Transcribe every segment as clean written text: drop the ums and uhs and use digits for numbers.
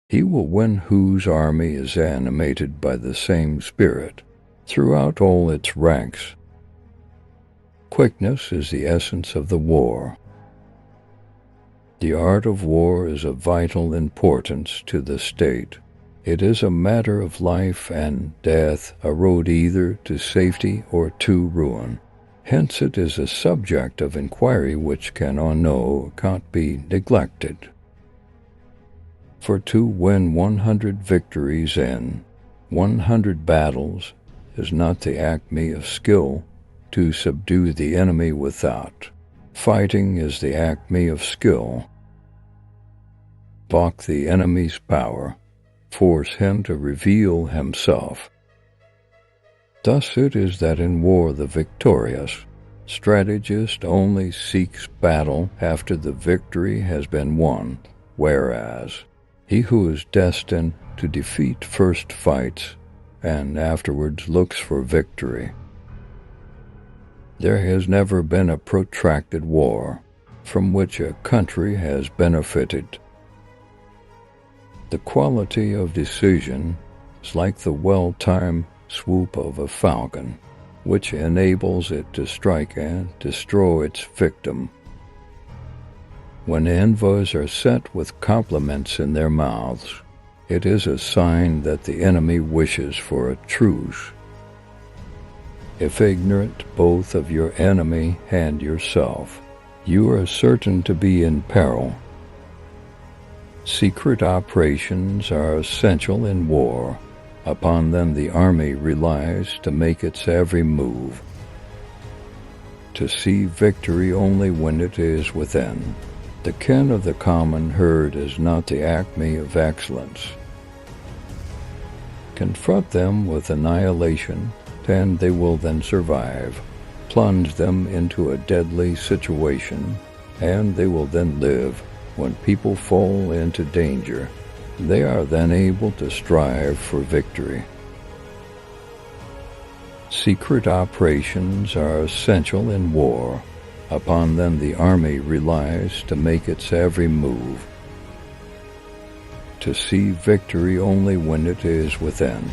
He will win whose army is animated by the same spirit throughout all its ranks. Quickness is the essence of the war. The art of war is of vital importance to the state. It is a matter of life and death, a road either to safety or to ruin. Hence it is a subject of inquiry which can on no account be neglected. For to win 100 victories in 100 battles is not the acme of skill. To subdue the enemy without fighting is the acme of skill. Balk the enemy's power, force him to reveal himself. Thus it is that in war the victorious strategist only seeks battle after the victory has been won, whereas he who is destined to defeat first fights and afterwards looks for victory. There has never been a protracted war from which a country has benefited. The quality of decision is like the well-timed swoop of a falcon, which enables it to strike and destroy its victim. When envoys are sent with compliments in their mouths, it is a sign that the enemy wishes for a truce. If ignorant both of your enemy and yourself, you are certain to be in peril. Secret operations are essential in war. Upon them the army relies to make its every move. To see victory only when it is within. The ken of the common herd is not the acme of excellence. Confront them with annihilation, and they will then survive. Plunge them into a deadly situation, and they will then live. When people fall into danger, they are then able to strive for victory. Secret operations are essential in war. Upon them the army relies to make its every move. To see victory only when it is within.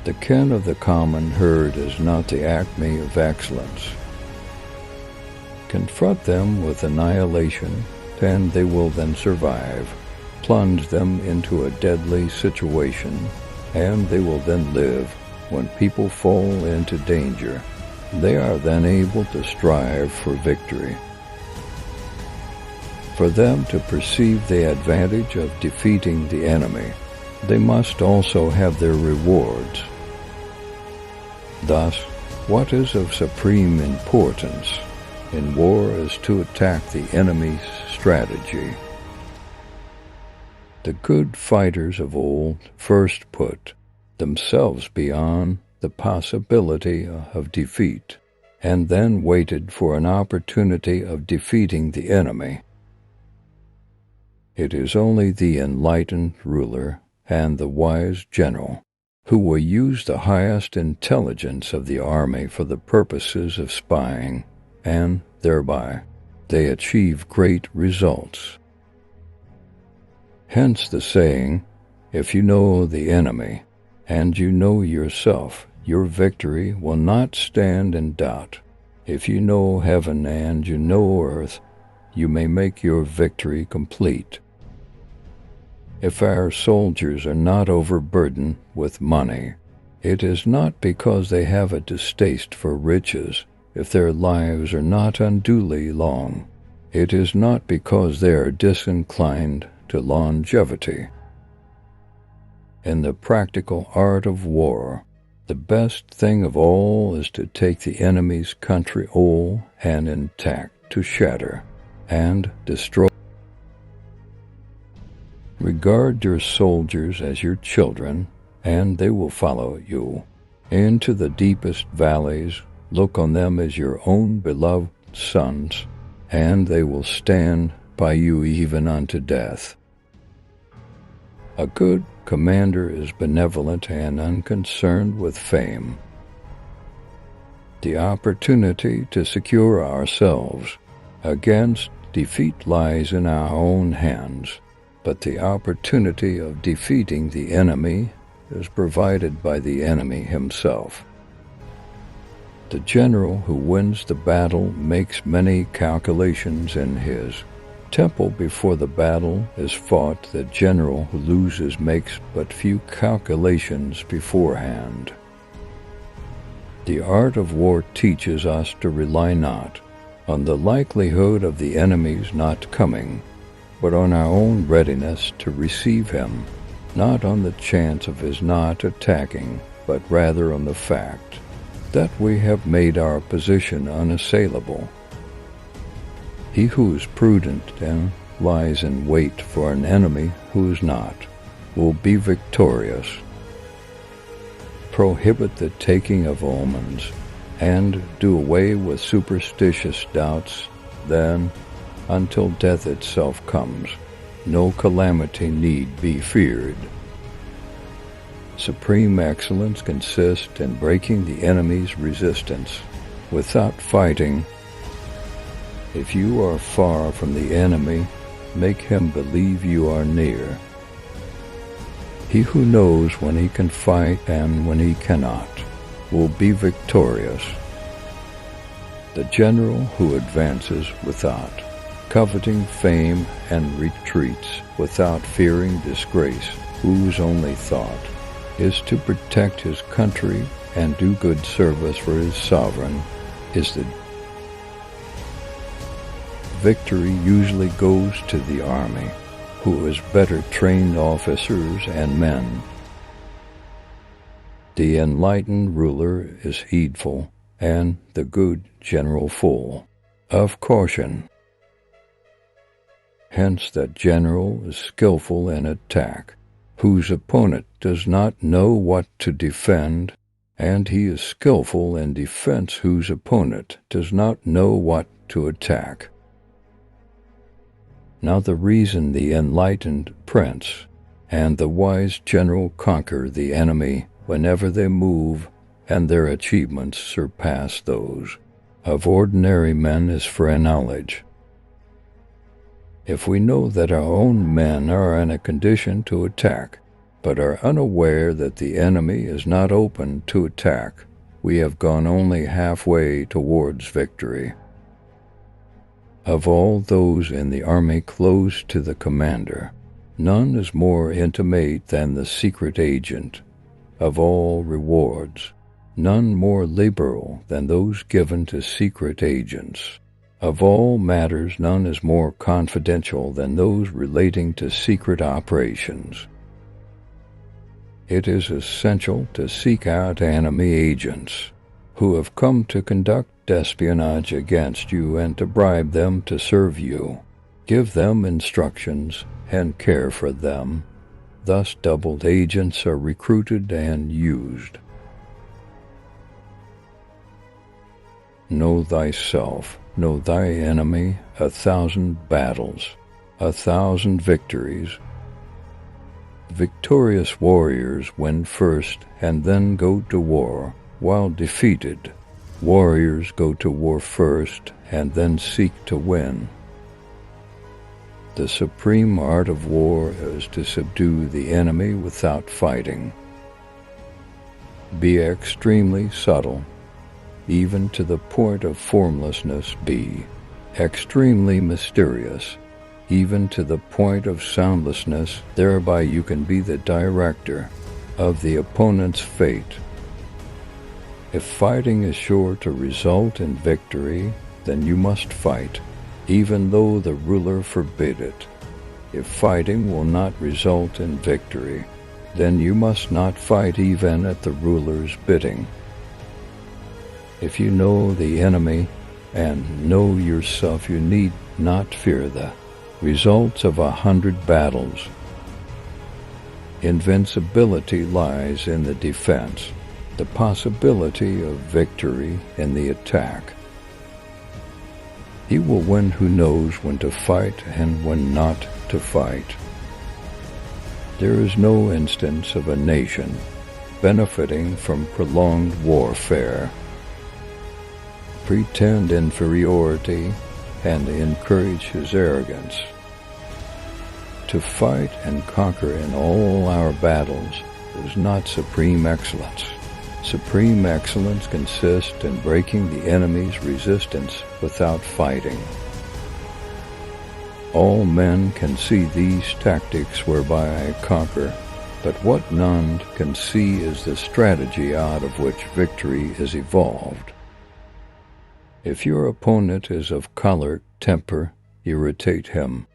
The ken of the common herd is not the acme of excellence. Confront them with annihilation, and they will then survive. Plunge them into a deadly situation, and they will then live. When people fall into danger, they are then able to strive for victory. For them to perceive the advantage of defeating the enemy, they must also have their rewards. Thus, what is of supreme importance in war is to attack the enemy's strategy. The good fighters of old first put themselves beyond the possibility of defeat, and then waited for an opportunity of defeating the enemy. It is only the enlightened ruler and the wise general who will use the highest intelligence of the army for the purposes of spying, and thereby they achieve great results. Hence the saying, if you know the enemy, and you know yourself, your victory will not stand in doubt. If you know heaven and you know earth, you may make your victory complete. If our soldiers are not overburdened with money, it is not because they have a distaste for riches. If their lives are not unduly long, it is not because they are disinclined to longevity. In the practical art of war, the best thing of all is to take the enemy's country whole and intact, to shatter and destroy. Regard your soldiers as your children, and they will follow you into the deepest valleys. Look on them as your own beloved sons, and they will stand by you even unto death. A good commander is benevolent and unconcerned with fame. The opportunity to secure ourselves against defeat lies in our own hands. but the opportunity of defeating the enemy is provided by the enemy himself. The general who wins the battle makes many calculations in his temple before the battle is fought. The general who loses makes but few calculations beforehand. The art of war teaches us to rely not on the likelihood of the enemy's not coming, but on our own readiness to receive him, not on the chance of his not attacking, but rather on the fact that we have made our position unassailable. He who is prudent and lies in wait for an enemy who is not will be victorious. Prohibit the taking of omens, and do away with superstitious doubts. Then, until death itself comes, no calamity need be feared. Supreme excellence consists in breaking the enemy's resistance without fighting. If you are far from the enemy, make him believe you are near. He who knows when he can fight and when he cannot will be victorious. The general who advances without coveting fame and retreats without fearing disgrace, whose only thought is to protect his country and do good service for his sovereign, is the victory usually goes to the army, who is better trained officers and men. The enlightened ruler is heedful, and the good general full of caution. Hence that general is skillful in attack, whose opponent does not know what to defend, and he is skillful in defense whose opponent does not know what to attack. Now the reason the enlightened prince and the wise general conquer the enemy whenever they move, and their achievements surpass those of ordinary men, is for knowledge. If we know that our own men are in a condition to attack, but are unaware that the enemy is not open to attack, we have gone only halfway towards victory. Of all those in the army close to the commander, none is more intimate than the secret agent. Of all rewards, none more liberal than those given to secret agents. Of all matters, none is more confidential than those relating to secret operations. It is essential to seek out enemy agents who have come to conduct espionage against you and to bribe them to serve you. Give them instructions and care for them. Thus doubled agents are recruited and used. Know thyself, know thy enemy, 1,000 battles, 1,000 victories. Victorious warriors win first and then go to war, while defeated warriors go to war first and then seek to win. The supreme art of war is to subdue the enemy without fighting. Be extremely subtle, even to the point of formlessness. Be extremely mysterious, even to the point of soundlessness. Thereby you can be the director of the opponent's fate. If fighting is sure to result in victory, then you must fight, even though the ruler forbid it. If fighting will not result in victory, then you must not fight even at the ruler's bidding. If you know the enemy and know yourself, you need not fear the results of 100 battles. Invincibility lies in the defense, the possibility of victory in the attack. He will win who knows when to fight and when not to fight. There is no instance of a nation benefiting from prolonged warfare. Pretend inferiority and encourage his arrogance. To fight and conquer in all our battles is not supreme excellence. Supreme excellence consists in breaking the enemy's resistance without fighting. All men can see these tactics whereby I conquer, but what none can see is the strategy out of which victory is evolved. If your opponent is of choleric temper, irritate him.